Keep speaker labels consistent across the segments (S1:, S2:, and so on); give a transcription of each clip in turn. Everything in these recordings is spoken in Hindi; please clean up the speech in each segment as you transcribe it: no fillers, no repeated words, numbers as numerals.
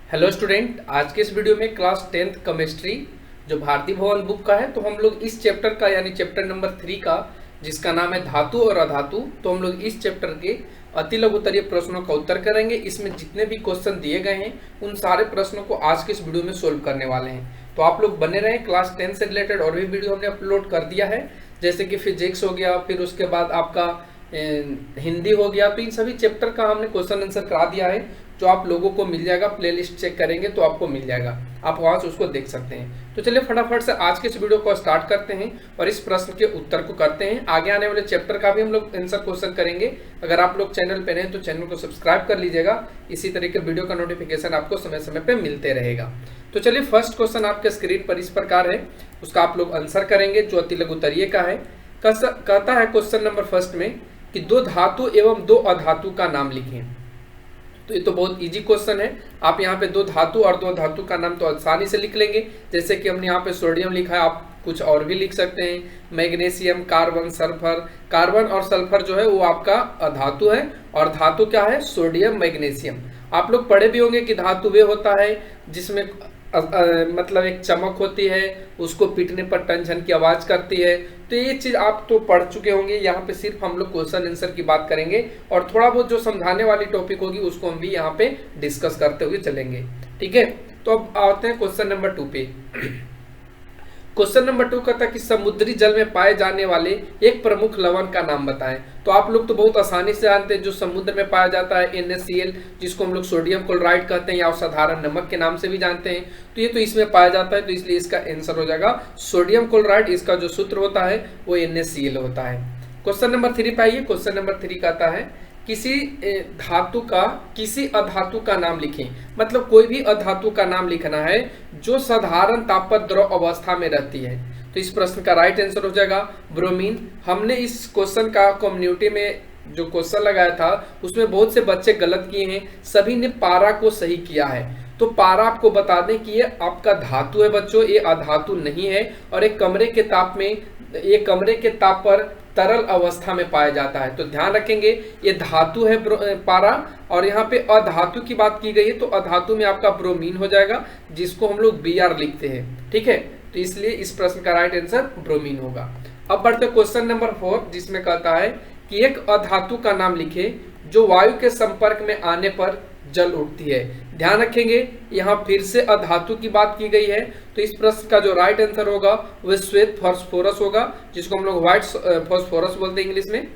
S1: हेलो स्टूडेंट, आज के इस वीडियो में क्लास 10th केमिस्ट्री जो भारती भवन बुक का है, तो हम लोग इस चैप्टर का यानी चैप्टर नंबर 3 का जिसका नाम है धातु और अधातु, तो हम लोग इस चैप्टर के अति लघुत्तरीय प्रश्नों का उत्तर करेंगे। इसमें जितने भी क्वेश्चन दिए गए हैं उन सारे प्रश्नों को आज के इस वीडियो में सोल्व करने वाले हैं। तो आप लोग बने रहें। क्लास 10 से रिलेटेड और भी वीडियो हमने अपलोड कर दिया है, जैसे कि फिजिक्स हो गया, फिर उसके बाद आपका हिंदी हो गया। तो इन सभी चैप्टर का हमने क्वेश्चन आंसर करा दिया है, जो आप लोगों को मिल जाएगा। प्लेलिस्ट चेक करेंगे तो आपको मिल जाएगा, आप वहां से उसको देख सकते हैं। तो चलिए फटाफट से आज के इस वीडियो को स्टार्ट करते हैं और इस प्रश्न के उत्तर को करते हैं। आगे आने वाले चैप्टर का भी हम लोग आंसर क्वेश्चन करेंगे। अगर आप लोग चैनल पे हैं तो चैनल को सब्सक्राइब कर लीजिएगा, इसी तरह के वीडियो का नोटिफिकेशन आपको समय समय पे मिलते रहेगा। तो चलिए फर्स्ट क्वेश्चन आपके स्क्रीन पर इस प्रकार है, उसका आप लोग आंसर करेंगे जो अति लघुत्तरीय का है। कहता है क्वेश्चन नंबर फर्स्ट में कि दो धातु एवं दो अधातु का नाम लिखें। तो ये तो बहुत इजी क्वेश्चन है। आप यहाँ पे दो धातु और दो धातु का नाम तो आसानी से लिख लेंगे। जैसे कि हमने यहाँ पे सोडियम लिखा है, आप कुछ और भी लिख सकते हैं। Magnesium, carbon, sulphur. कार्बन और सल्फर जो है वो आपका अधातु है और धातु क्या है? Sodium, magnesium. आप लोग पढ़े भी होंगे कि धातु वे होता है जिसमें मतलब एक चमक होती है, उसको पीटने पर टन झन की आवाज करती है। तो ये चीज आप तो पढ़ चुके होंगे। यहाँ पे सिर्फ हम लोग क्वेश्चन आंसर की बात करेंगे और थोड़ा बहुत जो समझाने वाली टॉपिक होगी उसको हम भी यहाँ पे डिस्कस करते हुए चलेंगे। ठीक है, तो अब आते हैं क्वेश्चन नंबर 2 पे। क्वेश्चन नंबर 2 कहता है कि समुद्री जल में पाए जाने वाले एक प्रमुख लवण का नाम बताएं। तो आप लोग तो बहुत आसानी से जानते हैं, जो समुद्र में पाया जाता है NaCl, जिसको हम लोग सोडियम क्लोराइड कहते हैं या साधारण नमक के नाम से भी जानते हैं। तो ये तो इसमें पाया जाता है, तो इसलिए इसका आंसर हो जाएगा सोडियम क्लोराइड। इसका जो सूत्र होता है वो NaCl होता है। क्वेश्चन नंबर 3 पे आइए। क्वेश्चन नंबर 3 कहता है किसी धातु का किसी अधातु का नाम लिखें। मतलब कोई भी अधातु का नाम लिखना है जो साधारण ताप पर द्रव अवस्था में रहती है। तो इस प्रश्न का राइट आंसर हो जाएगा ब्रोमीन। हमने इस क्वेश्चन का कम्युनिटी में जो क्वेश्चन लगाया था उसमें बहुत से बच्चे गलत किए हैं, सभी ने पारा को सही किया है। तो पारा आपको बता दें कि ये आपका धातु है बच्चों, ये अधातु नहीं है। और एक कमरे के ताप में, ये कमरे के ताप पर तरल अवस्था में पाया जाता है। तो ध्यान रखेंगे ये धातु है पारा, और यहाँ पे अधातु की बात की गई है, तो अधातु में आपका ब्रोमीन हो जाएगा, जिसको हम लोग Br लिखते हैं। ठीक है, तो इसलिए इस प्रश्न का राइट आंसर ब्रोमीन होगा। अब बढ़ते क्वेश्चन नंबर 4, जिसमें कहता है कि एक अधातु का नाम लिखे जो वायु के संपर्क में आने पर जल उठती है। ध्यान रखेंगे यहाँ फिर से अधातु की बात की गई है, तो इस प्रश्न का जो राइट आंसर होगा वह श्वेत फास्फोरस होगा, जिसको हम लोग व्हाइट फास्फोरस बोलते हैं इंग्लिश में।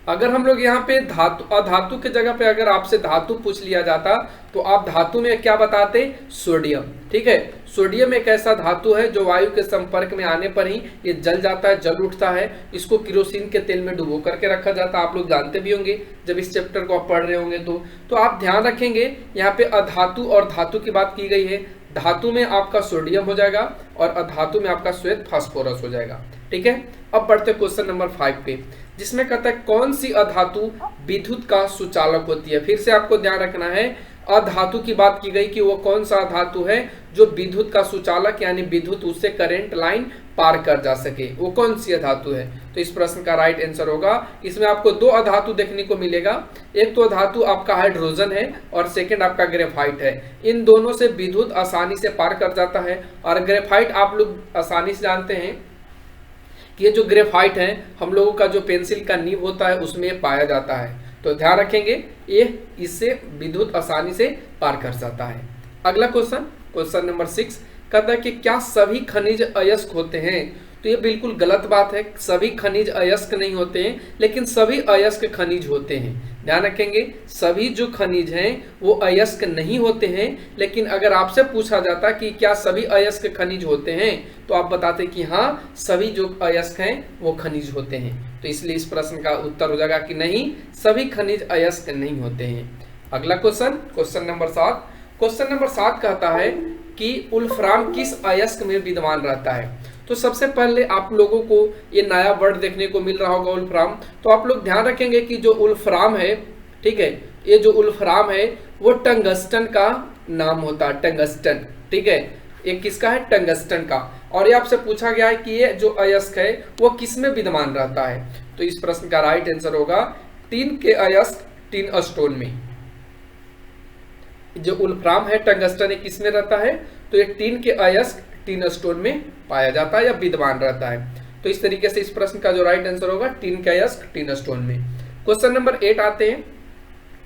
S1: अगर हम लोग यहाँ पे अधातु के जगह पे अगर आपसे धातु पूछ लिया जाता तो आप धातु में क्या बताते? सोडियम। ठीक है, सोडियम एक ऐसा धातु है जो वायु के संपर्क में आने पर ही ये जल जाता है, जल उठता है। इसको केरोसिन के तेल में डुबो करके रखा जाता है। आप लोग जानते भी होंगे जब इस चैप्टर को आप पढ़ रहे होंगे। तो आप ध्यान रखेंगे यहाँ पे अधातु और धातु की बात की गई है। धातु में आपका सोडियम हो जाएगा और अधातु में आपका श्वेत फास्फोरस हो जाएगा। ठीक है, अब बढ़ते क्वेश्चन नंबर 5 पे, जिसमें कहता है कौन सी अधातु विद्युत का सुचालक होती है। फिर से आपको ध्यान रखना है, अधातु की बात की गई कि वो कौन सा धातु है जो विद्युत का सुचालक यानी विद्युत उससे करंट लाइन पार कर जा सके, वो कौन सी अधातु है। तो इस प्रश्न का राइट आंसर होगा, इसमें आपको दो अधातु देखने को मिलेगा। एक तो धातु आपका हाइड्रोजन है और सेकंड आपका ग्रेफाइट है। इन दोनों से विद्युत आसानी से पार कर जाता है। और ग्रेफाइट आप लोग आसानी से जानते हैं कि ये जो ग्रेफाइट है हम लोगों का जो पेंसिल का नीब होता है उसमें पाया जाता है। तो ध्यान रखेंगे ये इससे विद्युत आसानी से पार कर जाता है। अगला क्वेश्चन, क्वेश्चन नंबर 6 कहता है कि क्या सभी खनिज अयस्क होते हैं। तो ये बिल्कुल गलत बात है, सभी खनिज अयस्क नहीं होते हैं, लेकिन सभी अयस्क खनिज होते हैं। ध्यान रखेंगे सभी जो खनिज हैं वो अयस्क नहीं होते हैं, लेकिन अगर आपसे पूछा जाता कि क्या सभी अयस्क खनिज होते हैं तो आप बताते कि हाँ, सभी जो अयस्क हैं वो खनिज होते हैं। तो इसलिए इस प्रश्न का उत्तर हो जाएगा कि नहीं, सभी खनिज अयस्क नहीं होते हैं। अगला question, question number 7। Question number 7 कहता है कि उल्फ्राम किस अयस्क में विद्यमान रहता है। तो सबसे पहले आप लोगों को ये नया वर्ड देखने को मिल रहा होगा उल्फ्राम। तो आप लोग ध्यान रखेंगे कि जो उल्फ्राम है, ठीक है, ये जो उल्फ्राम है वो टंगस्टन का नाम होता है, टंगस्टन। ठीक है, ये किसका है? टंगस्टन का। और ये आपसे पूछा गया है कि ये जो अयस्क है वो किस में विद्यमान रहता है। तो इस प्रश्न का राइट आंसर होगा टिन के अयस्क, टिन स्टोन में। जो उल्फ्राम है टंगस्टन किस में रहता है, तो ये टीन के अयस्क टीन स्टोन में पाया जाता है या विद्यमान रहता है। तो इस तरीके से इस प्रश्न का जो राइट आंसर होगा टीन के अयस्क टीन स्टोन में। क्वेश्चन नंबर 8 आते हैं।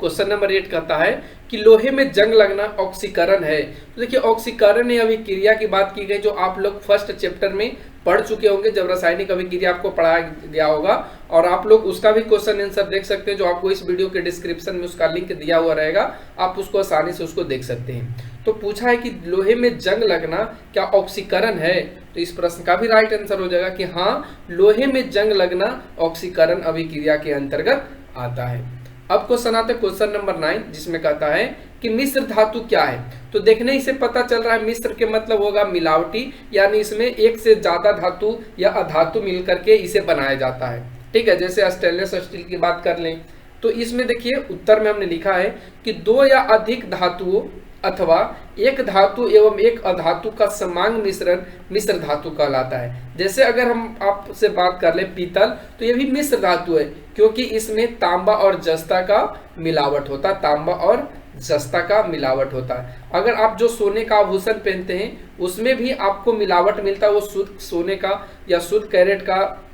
S1: क्वेश्चन नंबर 8 कहता है कि लोहे में जंग लगना ऑक्सीकरण है। तो देखिए ऑक्सीकरण या अभिक्रिया की बात की गई, जो आप लोग फर्स्ट चैप्टर में पढ़ चुके होंगे जब रासायनिक अभिक्रिया आपको पढ़ाया गया होगा, और आप लोग उसका भी क्वेश्चन आंसर देख सकते हैं, जो आपको इस वीडियो के डिस्क्रिप्शन में उसका लिंक दिया हुआ रहेगा, आप उसको आसानी से उसको देख सकते हैं। तो पूछा है कि लोहे में जंग लगना क्या ऑक्सीकरण है, तो इस प्रश्न का भी राइट आंसर हो जाएगा कि हाँ, लोहे में जंग लगना ऑक्सीकरण अभिक्रिया के अंतर्गत आता है। अब क्वेश्चन आता है क्वेश्चन नंबर 9, जिसमें कहता है कि मिश्र धातु क्या है। तो देखने ही से पता चल रहा है मिश्र के मतलब होगा मिलावटी, यानी इसमें एक से ज्यादा धातु या अधातु मिलकर के इसे बनाया जाता है। ठीक है, जैसे स्टेनलेस स्टील की बात कर लें तो इसमें देखिए उत्तर में हमने लिखा है कि दो या अधिक धातुओं अथवा एक धातु एवं एक अधातु का समांग मिश्रण मिश्र धातु कहलाता है। जैसे अगर हम आपसे बात कर ले पीतल, तो ये भी मिश्र धातु है, क्योंकि इसमें तांबा और जस्ता का मिलावट होता है, तांबा और जस्ता का मिलावट होता है। अगर आप जो सोने का आभूषण पहनते हैं उसमें भी आपको मिलावट मिलता है, वो शुद्ध सोने का या शुद्ध कैरेट का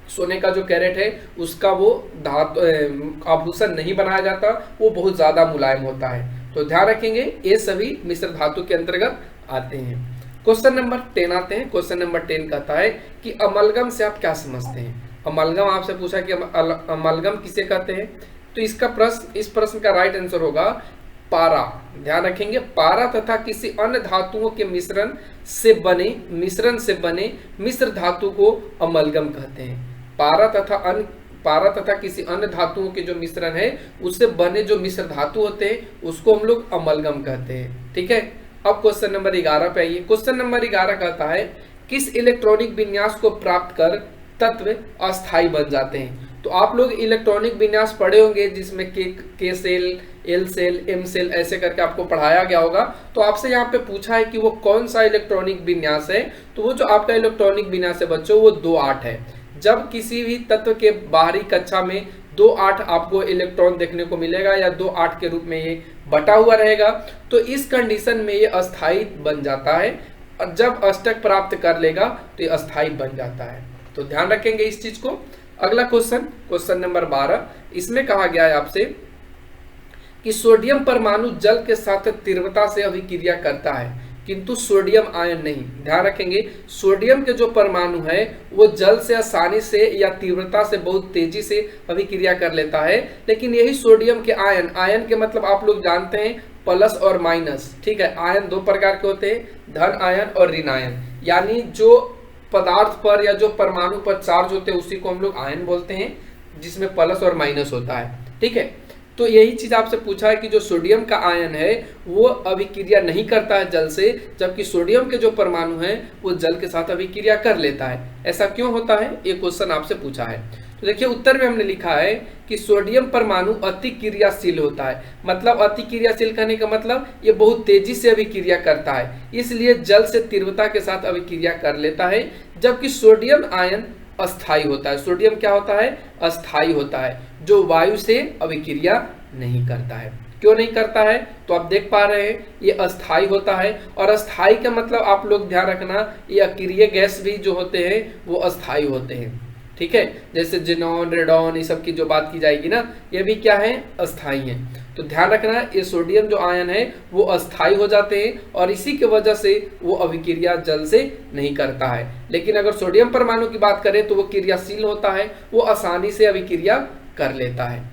S1: सोने का जो कैरेट है उसका वो धातु आभूषण नहीं बनाया जाता, वो बहुत ज्यादा मुलायम होता है। तो ध्यान रखेंगे ये सभी मिश्र धातु के अंतर्गत आते हैं। क्वेश्चन नंबर 10 आते हैं। क्वेश्चन नंबर 10 कहता है कि अमलगम से आप क्या समझते हैं। अमलगम आपसे पूछा कि अमलगम किसे कहते हैं, तो इस प्रश्न का राइट आंसर होगा पारा। ध्यान रखेंगे, पारा तथा किसी अन्य धातुओं के मिश्रण से बने मिश्र धातु को अमलगम कहते हैं। पारा तथा किसी अन्य धातुओं के जो मिश्रण है उससे बने जो मिश्र धातु होते हैं उसको हम लोग अमलगम कहते हैं। ठीक है, अब क्वेश्चन नंबर 11 पे आइए। क्वेश्चन नंबर 11 कहता है किस इलेक्ट्रॉनिक विन्यास को प्राप्त कर तत्व अस्थायी बन जाते हैं। तो आप लोग इलेक्ट्रॉनिक विन्यास पढ़े होंगे जिसमें K cell, L cell, M cell ऐसे करके आपको पढ़ाया गया होगा। तो आपसे यहाँ पे पूछा है कि वो कौन सा इलेक्ट्रॉनिक विन्यास है, तो वो जो आपका इलेक्ट्रॉनिक विन्यास है बच्चों वो 2-8 है। जब किसी भी तत्व के बाहरी कक्षा में 2-8 आपको इलेक्ट्रॉन देखने को मिलेगा या 2-8 के रूप में ये बटा हुआ रहेगा, तो इस कंडीशन में ये अस्थायी बन जाता है, और जब अष्टक प्राप्त कर लेगा तो ये अस्थायी बन जाता है। तो ध्यान रखेंगे इस चीज को। अगला क्वेश्चन नंबर 12, इसमें कहा गया है आपसे कि सोडियम परमाणु जल के साथ तीव्रता से अभिक्रिया करता है किंतु सोडियम आयन नहीं। ध्यान रखेंगे, सोडियम के जो परमाणु है वो जल से आसानी से या तीव्रता से बहुत तेजी से अभिक्रिया कर लेता है, लेकिन यही सोडियम के आयन के मतलब आप लोग जानते हैं प्लस और माइनस। ठीक है, आयन 2 प्रकार के होते हैं, धन आयन और ऋण आयन, यानी जो पदार्थ पर या जो परमाणु पर चार्ज होते हैं उसी को हम लोग आयन बोलते हैं, जिसमें प्लस और माइनस होता है। ठीक है, तो यही चीज आपसे पूछा है कि जो सोडियम का आयन है वो अभिक्रिया नहीं करता है जल से, जबकि सोडियम के जो परमाणु हैं वो जल के साथ अभिक्रिया कर लेता है। ऐसा क्यों होता है, ये क्वेश्चन आपसे पूछा है। तो देखिए उत्तर में हमने लिखा है कि सोडियम परमाणु अति क्रियाशील होता है। मतलब अति क्रियाशील कहने का मतलब ये बहुत तेजी से अभिक्रिया करता है, इसलिए जल से तीव्रता के साथ अभिक्रिया कर लेता है, जबकि सोडियम आयन अस्थायी होता है। सोडियम क्या होता है, अस्थायी होता है, जो वायु से अभिक्रिया नहीं करता है। क्यों नहीं करता है, तो आप देख पा रहे हैं ये अस्थायी होता है, और अस्थायी का मतलब आप लोग ध्यान रखना ये अक्रिय गैस भी जो होते हैं वो अस्थायी होते हैं। ठीक है, जैसे जिनॉन, रेडॉन, ये सब की जो बात की जाएगी ना, ये भी क्या है, अस्थायी है। तो ध्यान रखना ये सोडियम जो आयन है वो अस्थायी हो जाते हैं, और इसी की वजह से वो अभिक्रिया जल से नहीं करता है। लेकिन अगर सोडियम परमाणु की बात करें तो वो क्रियाशील होता है, वो आसानी से अभिक्रिया कर लेता है।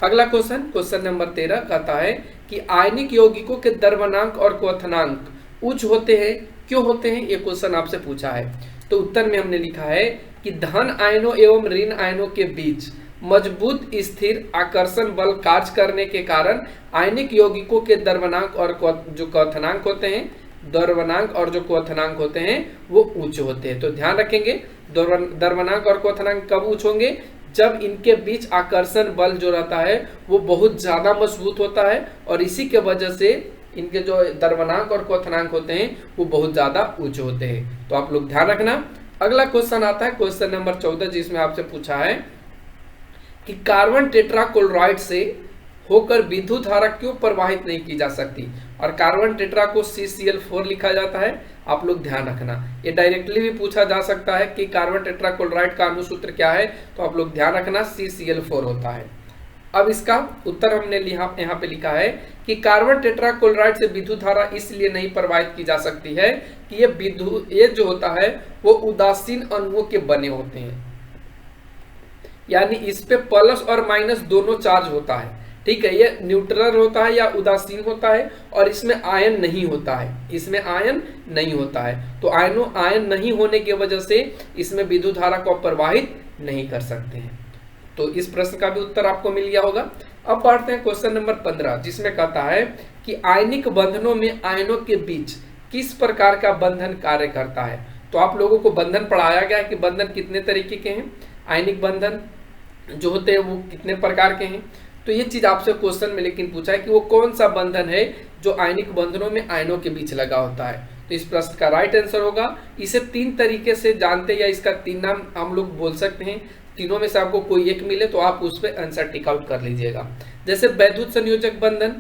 S1: अगला क्वेश्चन नंबर 13 कहता है कि आयनिक यौगिकों के द्रवणांक और क्वथनांक उच्च होते हैं, क्यों होते हैं, ये क्वेश्चन आपसे पूछा है। तो उत्तर में हमने लिखा है कि धन आयनों एवं ऋण आयनों के बीच मजबूत स्थिर आकर्षण बल कार्य करने के कारण आयनिक यौगिकों के द्रवणांक और जो क्वथनांक होते हैं, द्रवणांक और जो क्वथनांक होते हैं वो उच्च होते हैं। तो ध्यान रखेंगे द्रवणांक और क्वथनांक कब उच्च होंगे, जब इनके बीच आकर्षण बल जो रहता है वो बहुत ज्यादा मजबूत होता है, और इसी के वजह से इनके जो द्रवणांक और क्वथनांक होते हैं वो बहुत ज्यादा उच्च होते हैं। तो आप लोग ध्यान रखना। अगला क्वेश्चन आता है क्वेश्चन नंबर 14, जिसमें आपसे पूछा है कि कार्बन टेट्राक्लोराइड से होकर विद्युत धारा क्यों प्रवाहित नहीं की जा सकती। और कार्बन टेट्रा को CCl4 लिखा जाता है, आप लोग ध्यान रखना। ये डायरेक्टली भी पूछा जा सकता है कि कार्बन टेट्राक्लोराइड का अणुसूत्र क्या है, तो आप लोग ध्यान रखना CCl4 होता है। अब इसका उत्तर हमने यहाँ पे लिखा है कि कार्बन टेट्राक्लोराइड से विद्युत धारा इसलिए नहीं प्रवाहित की जा सकती है कि ये जो होता है वो उदासीन अणुओं के बने होते हैं, यानी इस पे प्लस और माइनस दोनों चार्ज होता है। ठीक है, ये न्यूट्रल होता है या उदासीन होता है, और इसमें आयन नहीं होता है, इसमें आयन नहीं होता है। तो आयन नहीं होने की वजह से इसमें विद्युत धारा को प्रवाहित नहीं कर सकते हैं। तो इस प्रश्न का भी उत्तर आपको मिल गया होगा। अब बढ़ते हैं क्वेश्चन नंबर 15, जिसमें कहता है कि आयनिक बंधनों में आयनों के बीच किस प्रकार का बंधन कार्य करता है। तो आप लोगों को बंधन पढ़ाया गया है कि बंधन कितने तरीके के हैं, आयनिक बंधन जो होते हैं वो कितने प्रकार के हैं। तो ये चीज आपसे क्वेश्चन में लेकिन पूछा है कि वो कौन सा बंधन है जो आयनिक बंधनों में आयनों के बीच लगा होता है। तो इस प्रश्न का राइट आंसर होगा, इसे 3 तरीके से जानते हैं या इसका 3 नाम हम लोग बोल सकते हैं। तीनों में से आपको कोई एक मिले तो आप उस पर आंसर टिक आउट कर लीजिएगा। जैसे वैद्युत संयोजक बंधन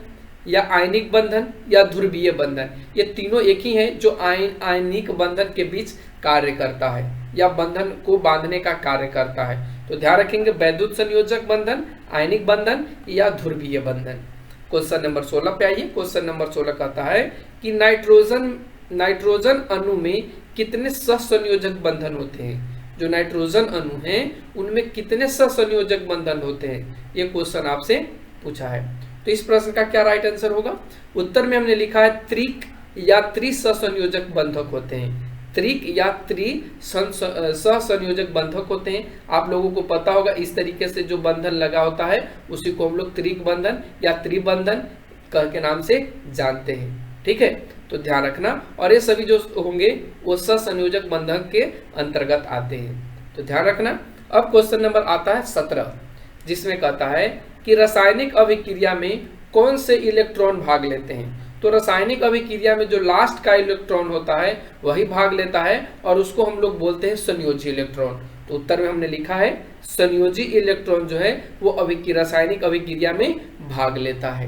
S1: या आयनिक बंधन या ध्रुवीय बंधन, ये तीनों एक ही हैं जो आयनिक बंधन के बीच कार्य करता है या बंधन को बांधने का कार्य करता है। तो ध्यान रखेंगे, वैद्युत संयोजक बंधन, आयनिक बंधन या ध्रुवीय बंधन। क्वेश्चन नंबर 16 पे आइए। क्वेश्चन नंबर 16 कहता है कि नाइट्रोजन अणु में कितने सहसंयोजक बंधन होते हैं। जो नाइट्रोजन अणु हैं उनमें कितने सहसंयोजक बंधन होते हैं, ये क्वेश्चन आपसे पूछा है। तो इस प्रश्न का क्या राइट आंसर होगा। उत्तर में हमने लिखा है त्रिक या त्रिसहसंयोजक बंधक होते हैं। त्रिक या सहसंयोजक बंधक होते हैं। आप लोगों को पता होगा इस तरीके से जो बंधन लगा होता है उसी को हम लोग त्रिक बंधन या त्रिबंधन के नाम से जानते हैं। ठीक है, तो ध्यान रखना। और ये सभी जो होंगे वो सहसंयोजक बंधन के अंतर्गत आते हैं, तो ध्यान रखना। अब क्वेश्चन नंबर आता है 17, जिसमें कहता है कि रासायनिक अभिक्रिया में कौन से इलेक्ट्रॉन भाग लेते हैं। तो रासायनिक अभिक्रिया में जो लास्ट का इलेक्ट्रॉन होता है वही भाग लेता है और उसको हम लोग बोलते हैं संयोजी इलेक्ट्रॉन। तो उत्तर में हमने लिखा है संयोजी इलेक्ट्रॉन जो है वो रासायनिक अभिक्रिया में भाग लेता है।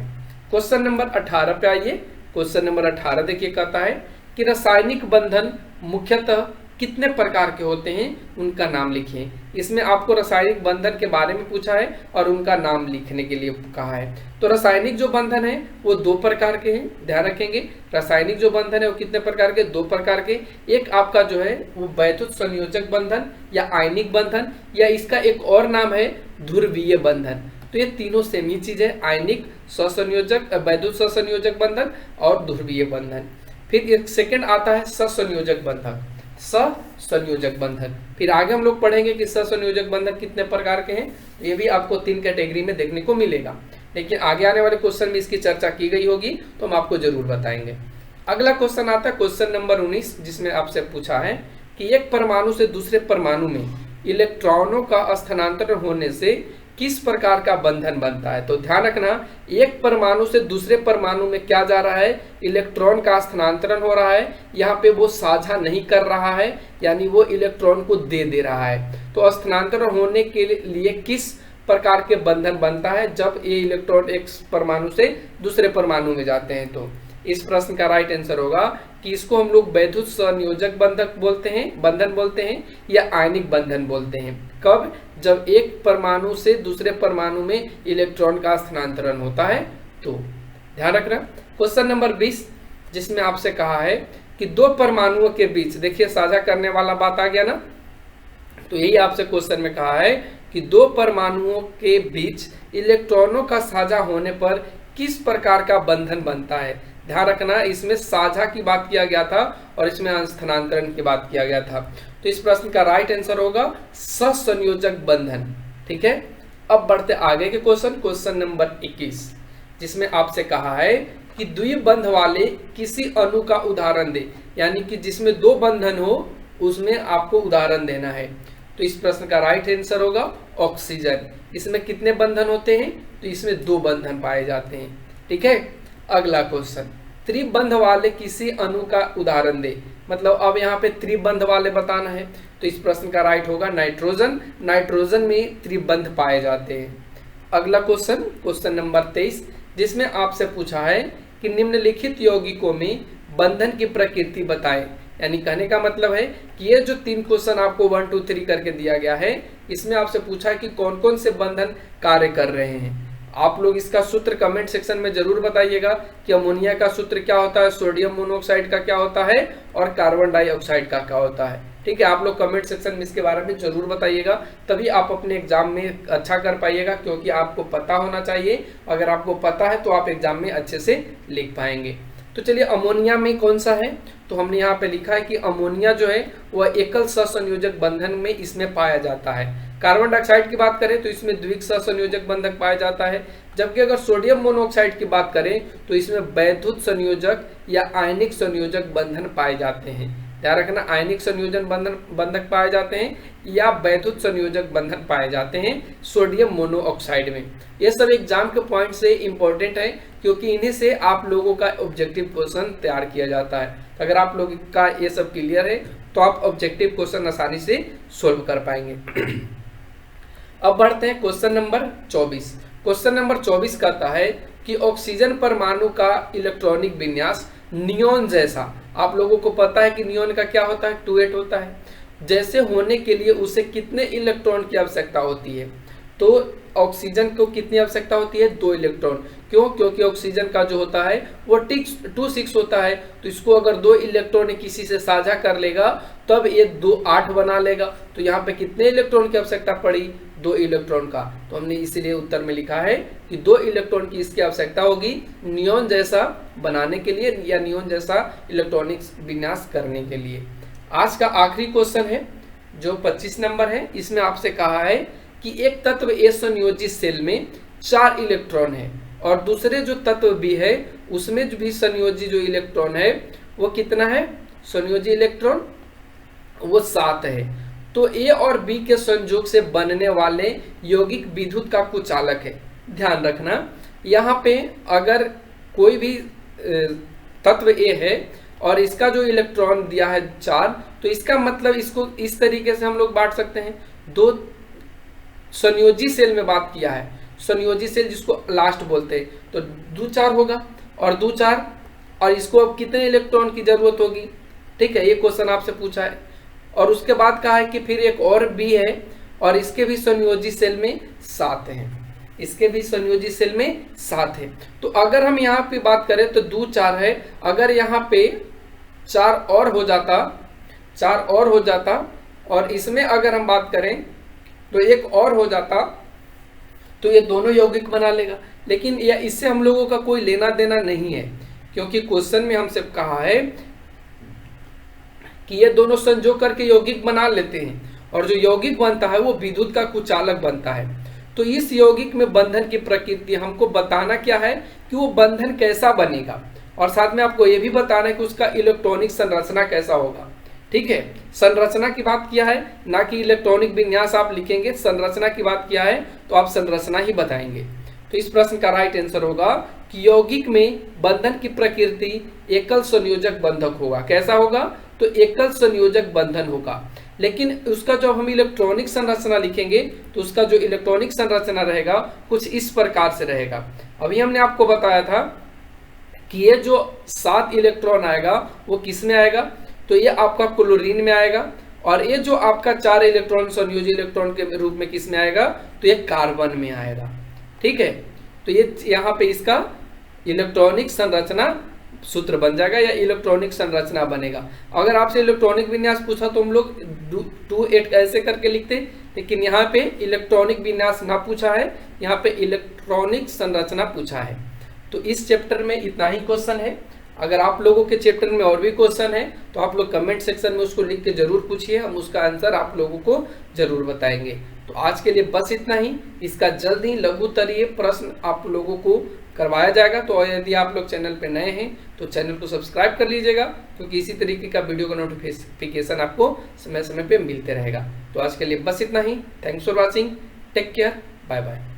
S1: क्वेश्चन नंबर 18 पे आइए। क्वेश्चन नंबर 18 देखिए, कहता है कि रासायनिक बंधन मुख्यतः कितने प्रकार के होते हैं, उनका नाम लिखिए। इसमें आपको रासायनिक बंधन के बारे में पूछा है और उनका नाम लिखने के लिए कहा है। तो रासायनिक जो बंधन है वो 2 प्रकार के हैं, ध्यान रखेंगे। रासायनिक जो बंधन है वो कितने प्रकार के, 2 प्रकार के। एक आपका जो है वो वैद्युत संयोजक बंधन या आयनिक बंधन, या इसका एक और नाम है ध्रुवीय बंधन। तो ये तीनों सेम ही चीज है, आयनिक सहसंयोजक, वैद्युत सहसंयोजक बंधन और ध्रुवीय बंधन। फिर एक सेकंड आता है सहसंयोजक बंधन, सहसंयोजक बंधन। फिर आगे हम लोग पढ़ेंगे कि सहसंयोजक बंधन कितने प्रकार के हैं। ये भी आपको 3 कैटेगरी में देखने को मिलेगा, लेकिन आगे आने वाले क्वेश्चन में इसकी चर्चा की गई होगी तो हम आपको जरूर बताएंगे। अगला क्वेश्चन आता है क्वेश्चन नंबर 19, जिसमें आपसे पूछा है कि एक परमाणु से दूसरे परमाणु में इलेक्ट्रॉनों का स्थानांतरण होने से किस प्रकार का बंधन बनता है। तो ध्यान रखना, एक परमाणु से दूसरे परमाणु में क्या जा रहा है, इलेक्ट्रॉन का स्थानांतरण हो रहा है। यहाँ पे वो साझा नहीं कर रहा है, यानी वो इलेक्ट्रॉन को दे रहा है। तो स्थानांतरण होने के लिए किस प्रकार के बंधन बनता है जब ये इलेक्ट्रॉन एक परमाणु से दूसरे परमाणु में जाते हैं। तो इस प्रश्न का राइट आंसर होगा कि इसको हम लोग वैद्युत संयोजक बंधन बोलते हैं या आयनिक बंधन बोलते हैं। कब, जब एक परमाणु से दूसरे परमाणु में इलेक्ट्रॉन का स्थानांतरण होता है। तो ध्यान रखना। क्वेश्चन नंबर 20, जिसमें आपसे कहा है कि 2 परमाणुओं के बीच, देखिए साझा करने वाला बात आ गया ना। तो यही आपसे क्वेश्चन में कहा है कि 2 परमाणुओं के बीच इलेक्ट्रॉनों का साझा होने पर किस प्रकार का बंधन बनता है। ध्यान रखना, इसमें साझा की बात किया गया था और इसमें स्थानांतरण की बात किया गया था। तो इस प्रश्न का राइट आंसर होगा सहसंयोजक बंधन। ठीक है, अब बढ़ते आगे के क्वेश्चन नंबर 21, जिसमें आपसे कहा है कि द्विबंध वाले किसी अणु का उदाहरण दे, यानी कि जिसमें 2 बंधन हो उसमें आपको उदाहरण देना है। तो इस प्रश्न का राइट आंसर होगा ऑक्सीजन। इसमें कितने बंधन होते हैं, तो इसमें 2 बंधन पाए जाते हैं। ठीक है, अगला क्वेश्चन, त्रिबंध वाले किसी अणु का उदाहरण दे, मतलब अब यहाँ पे त्रिबंध वाले बताना है। तो इस प्रश्न का राइट होगा नाइट्रोजन। नाइट्रोजन में त्रिबंध पाए जाते हैं। अगला क्वेश्चन नंबर 23, जिसमें आपसे पूछा है कि निम्नलिखित यौगिकों में बंधन की प्रकृति बताएं। यानी कहने का मतलब है कि ये जो 3 क्वेश्चन आपको 1 2 3 करके दिया गया है, इसमें आपसे पूछा है कि कौन कौन से बंधन कार्य कर रहे हैं। आप लोग इसका सूत्र कमेंट सेक्शन में जरूर बताइएगा कि अमोनिया का सूत्र क्या होता है, सोडियम मोनोऑक्साइड का क्या होता है और कार्बन डाइऑक्साइड का क्या होता है। ठीक है, आप लोग कमेंट सेक्शन में इसके बारे में जरूर बताइएगा, तभी आप अपने एग्जाम में अच्छा कर पाइएगा, क्योंकि आपको पता होना चाहिए। अगर आपको पता है तो आप एग्जाम में अच्छे से लिख पाएंगे। तो चलिए, अमोनिया में कौन सा है, तो हमने यहाँ पे लिखा है कि अमोनिया जो है वह एकल सहसंयोजक बंधन में इसमें पाया जाता है। कार्बन डाइऑक्साइड की बात करें तो इसमें द्विक सहसंयोजक बंधक पाया जाता है, जबकि अगर सोडियम मोनोऑक्साइड की बात करें तो इसमें वैद्युत संयोजक या आयनिक संयोजक बंधन पाए जाते हैं। ध्यान रखना, आयनिक संयोजन बंधक पाए जाते हैं या वैद्युत संयोजक बंधन पाए जाते हैं सोडियम मोनोऑक्साइड में। ये सब एग्जाम के पॉइंट से इंपॉर्टेंट है, क्योंकि इन्हीं से आप लोगों का ऑब्जेक्टिव क्वेश्चन तैयार किया जाता है। अगर आप लोगों का ये सब क्लियर है तो आप ऑब्जेक्टिव क्वेश्चन आसानी से सोल्व कर पाएंगे। अब बढ़ते हैं क्वेश्चन नंबर 24। क्वेश्चन नंबर 24 कहता है कि ऑक्सीजन परमाणु का इलेक्ट्रॉनिक विन्यास नियोन जैसा, आप लोगों को पता है कि नियोन का क्या होता है, 2s होता है, जैसे होने के लिए उसे कितने इलेक्ट्रॉन की आवश्यकता होती है। तो ऑक्सीजन को कितनी आवश्यकता होती है, 2 इलेक्ट्रॉन। क्यों? क्योंकि ऑक्सीजन का जो होता है वो 2 6 होता है, तो इसको अगर 2 इलेक्ट्रॉन किसी से साझा कर लेगा तब ये 2 8 बना लेगा। तो यहाँ पे कितने इलेक्ट्रॉन की आवश्यकता पड़ी, 2 इलेक्ट्रॉन का। तो हमने इसीलिए उत्तर में लिखा है कि 2 इलेक्ट्रॉन की इसकी आवश्यकता होगी नियोन जैसा बनाने के लिए या नियोन जैसा इलेक्ट्रॉनिक विन्यास करने के लिए। आज का आखिरी क्वेश्चन है जो 25 नंबर है। इसमें आपसे कहा है कि एक तत्व ए संयोजी सेल में 4 इलेक्ट्रॉन है और दूसरे जो तत्व बी है उसमें भी संयोजी जो इलेक्ट्रॉन है वो कितना है, संयोजी इलेक्ट्रॉन वो 7 है। तो ए और बी के संयोग से बनने वाले यौगिक विद्युत का कुचालक है। ध्यान रखना, यहाँ पे अगर कोई भी तत्व ए है और इसका जो इलेक्ट्रॉन दिया है 4, तो इसका मतलब इसको इस तरीके से हम लोग बांट सकते हैं। 2 संयोजी सेल में बात किया है, संयोजी सेल जिसको लास्ट बोलते हैं, तो 2 4 होगा और 2 4, और इसको अब कितने इलेक्ट्रॉन की जरूरत होगी। ठीक है, ये क्वेश्चन आपसे पूछा है। और उसके बाद कहा है कि फिर एक और बी है और इसके भी संयोजी सेल में 7 हैं, इसके भी संयोजी सेल में 7 है। तो अगर हम यहाँ पे बात करें तो 2 4 है, अगर यहाँ पे 4 और हो जाता और इसमें अगर हम बात करें तो 1 और हो जाता, तो ये दोनों यौगिक बना लेगा। लेकिन इससे हम लोगों का कोई लेना देना नहीं है, क्योंकि क्वेश्चन में हमसे कहा है कि ये दोनों संयोग करके यौगिक बना लेते हैं और जो यौगिक बनता है वो विद्युत का कुचालक बनता है। तो इस यौगिक में बंधन की प्रकृति हमको बताना क्या है कि वो बंधन कैसा बनेगा, और साथ में आपको ये भी बताना है कि उसका इलेक्ट्रॉनिक संरचना कैसा होगा। ठीक है, संरचना की बात किया है, ना कि इलेक्ट्रॉनिक विन्यास आप लिखेंगे। संरचना की बात किया है तो आप संरचना ही बताएंगे। तो इस प्रश्न का राइट आंसर होगा कि यौगिक में बंधन की प्रकृति एकल संयोजक बंधक होगा। कैसा होगा, तो एकल संयोजक बंधन होगा। लेकिन उसका जब हम इलेक्ट्रॉनिक संरचना लिखेंगे तो उसका जो इलेक्ट्रॉनिक संरचना रहेगा कुछ इस प्रकार से रहेगा। अभी हमने आपको बताया था कि ये जो 7 इलेक्ट्रॉन आएगा वो किस में आएगा, तो ये आपका क्लोरीन में आएगा, और ये जो आपका 4 इलेक्ट्रॉन संयोजी इलेक्ट्रॉन के रूप में किस में आएगा, तो ये कार्बन में आएगा। ठीक है, तो ये यहाँ पे इसका इलेक्ट्रॉनिक संरचना सूत्र बन जाएगा या इलेक्ट्रॉनिक संरचना बनेगा। अगर आपसे इलेक्ट्रॉनिक विन्यास पूछा तो हम लोग 2 8 ऐसे करके लिखते, लेकिन यहाँ पे इलेक्ट्रॉनिक विन्यास ना पूछा है, यहाँ पे इलेक्ट्रॉनिक संरचना पूछा है। तो इस चैप्टर में इतना ही क्वेश्चन है। अगर आप लोगों के चैप्टर में और भी क्वेश्चन है तो आप लोग कमेंट सेक्शन में उसको लिख के जरूर पूछिए, हम उसका आंसर आप लोगों को जरूर बताएंगे। तो आज के लिए बस इतना ही। इसका जल्द ही लघुत्तरीय प्रश्न आप लोगों को करवाया जाएगा। तो यदि आप लोग चैनल पे नए हैं तो चैनल को सब्सक्राइब कर लीजिएगा, क्योंकि इसी तरीके का वीडियो का नोटिफिकेशन आपको समय समय पे मिलते रहेगा। तो आज के लिए बस इतना ही। Thanks for watching, take care, bye bye.